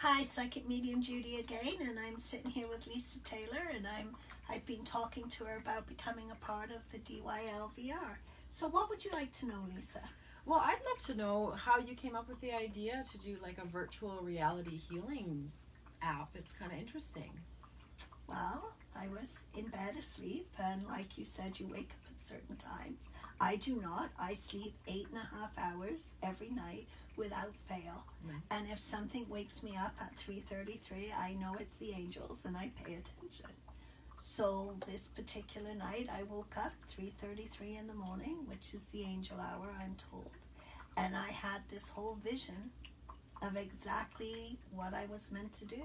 Hi, Psychic Medium Judy again, and I'm sitting here with Lisa Taylor, and I've been talking to her about becoming a part of the DYL VR. So what would you like to know, Lisa? Well, I'd love to know how you came up with the idea to do like a virtual reality healing app. It's kind of interesting. Well, I was in bed asleep, and like you said, you wake up at certain times. I do not. I sleep 8.5 hours every night without fail. Nice. And if something wakes me up at 3:33, I know it's the angels, and I pay attention. So this particular night, I woke up 3:33 in the morning, which is the angel hour, I'm told. And I had this whole vision of exactly what I was meant to do.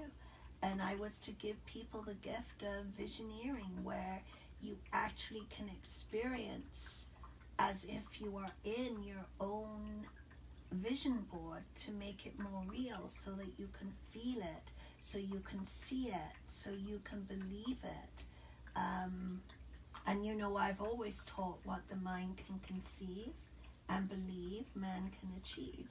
And I was to give people the gift of visioneering, where you actually can experience as if you are in your own vision board to make it more real, so that you can feel it, so you can see it, so you can believe it. And you know, I've always taught what the mind can conceive and believe, man can achieve.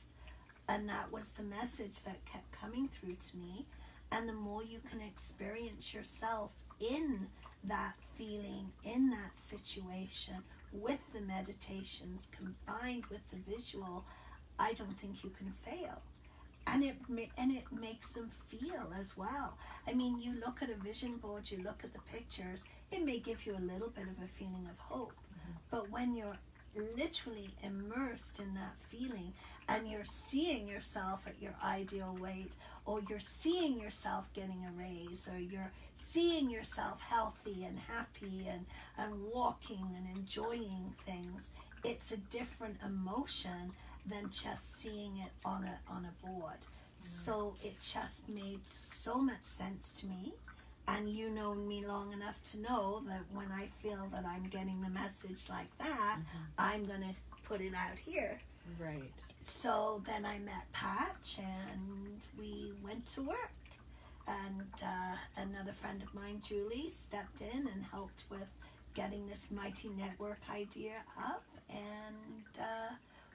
And that was the message that kept coming through to me. And the more you can experience yourself in that feeling, in that situation, with the meditations combined with the visual, I don't think you can fail. And it makes them feel as well. I mean, you look at a vision board, you look at the pictures, it may give you a little bit of a feeling of hope. Mm-hmm. But when you're literally immersed in that feeling, and you're seeing yourself at your ideal weight, or you're seeing yourself getting a raise, or you're seeing yourself healthy and happy and walking and enjoying things, it's a different emotion than just seeing it on a board. So it just made so much sense to me. And you know me long enough to know that when I feel that I'm getting the message like that, I'm going to put it out here. Right. So then I met Patch, and we went to work. And another friend of mine, Julie, stepped in and helped with getting this mighty network idea up. And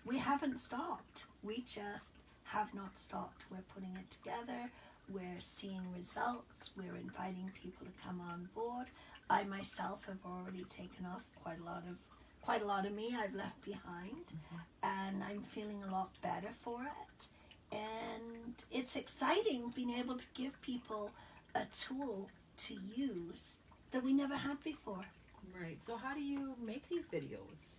we haven't stopped. We just have not stopped. We're putting it together. We're seeing results. We're inviting people to come on board. I myself have already taken off quite a lot of me I've left behind, and I'm feeling a lot better for it. And it's exciting being able to give people a tool to use that we never had before. Right. So how do you make these videos?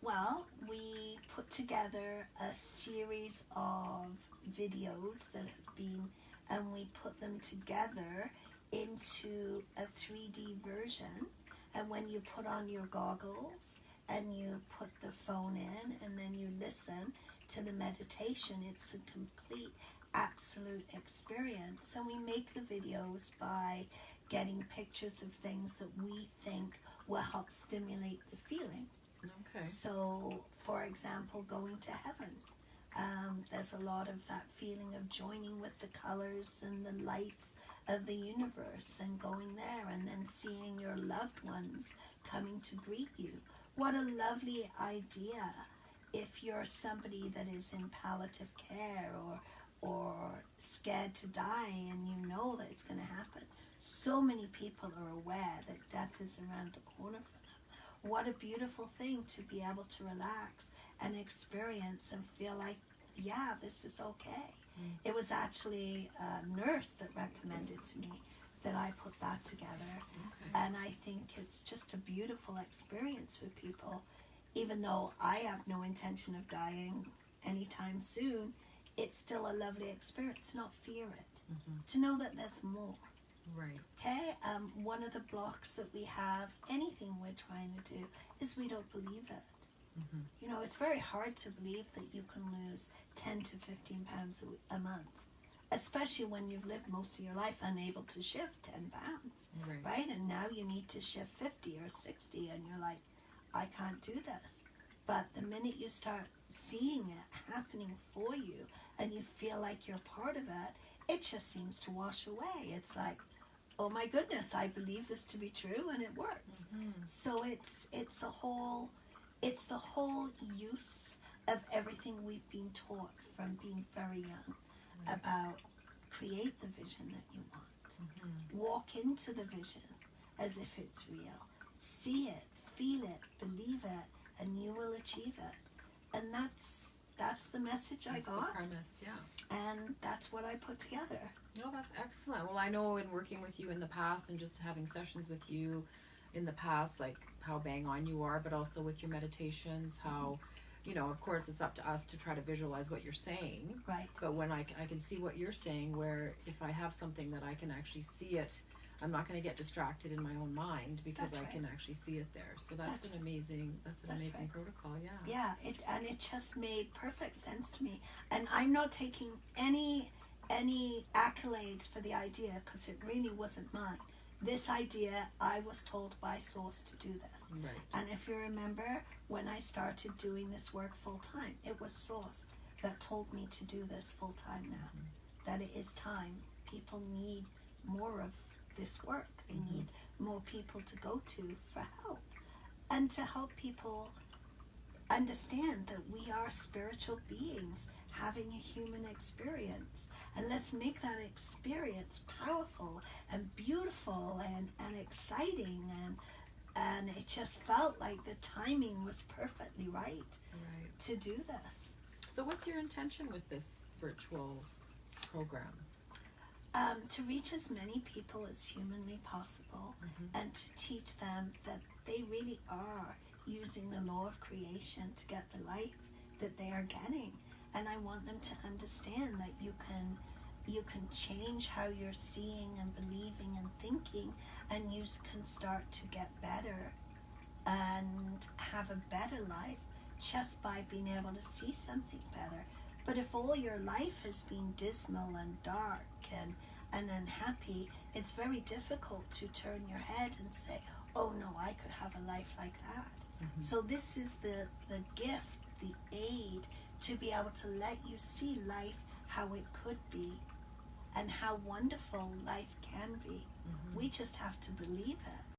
Well, we put together a series of videos that have been, and we put them together into a 3D version. And when you put on your goggles and you put the phone in and then you listen to the meditation, it's a complete, absolute experience. And we make the videos by getting pictures of things that we think will help stimulate the feeling. Okay. So, for example, going to heaven. There's a lot of that feeling of joining with the colors and the lights of the universe and going there, and then seeing your loved ones coming to greet you. What a lovely idea if you're somebody that is in palliative care or scared to die, and you know that it's going to happen. So many people are aware that death is around the corner for them. What a beautiful thing to be able to relax and experience and feel like, yeah, this is okay. It was actually a nurse that recommended to me that I put that together. And I think it's just a beautiful experience with people. Even though I have no intention of dying anytime soon, it's still a lovely experience to not fear it, to know that there's more. Right. Okay, one of the blocks that we have, anything we're trying to do, is we don't believe it. You know, it's very hard to believe that you can lose 10 to 15 pounds a month, especially when you've lived most of your life unable to shift 10 pounds, right? And now you need to shift 50 or 60, and you're like, I can't do this. But the minute you start seeing it happening for you, and you feel like you're part of it, it just seems to wash away. It's like, oh my goodness, I believe this to be true, and it works. So it's the whole use of everything we've been taught from being very young about create the vision that you want. Walk into the vision as if it's real. See it, feel it, believe it, and you will achieve it. And that's the message I That's got, the premise, yeah. and that's what I put together. No, that's excellent. Well, I know in working with you in the past and just having sessions with you in the past, like how bang on you are, but also with your meditations, how, you know, of course it's up to us to try to visualize what you're saying. Right. But when I can see what you're saying, where if I have something that I can actually see it, I'm not going to get distracted in my own mind because That's I right. can actually see it there. So that's That's an amazing, That's amazing right. protocol. Yeah. Yeah, it just made perfect sense to me. And I'm not taking any accolades for the idea because it really wasn't mine. This idea, I was told by Source to do this. Right. And if you remember, when I started doing this work full time, it was Source that told me to do this full time now. That it is time. People need more of this work. They need more people to go to for help. And to help people understand that we are spiritual beings having a human experience. And let's make that experience powerful and beautiful and exciting. And it just felt like the timing was perfectly right Right. to do this. So what's your intention with this virtual program? To reach as many people as humanly possible and to teach them that they really are using the law of creation to get the life that they are getting. And I want them to understand that you can change how you're seeing and believing and thinking, and you can start to get better and have a better life just by being able to see something better. But if all your life has been dismal and dark and unhappy, it's very difficult to turn your head and say, oh no, I could have a life like that. So this is the gift, the aid to be able to let you see life how it could be and how wonderful life can be. We just have to believe it.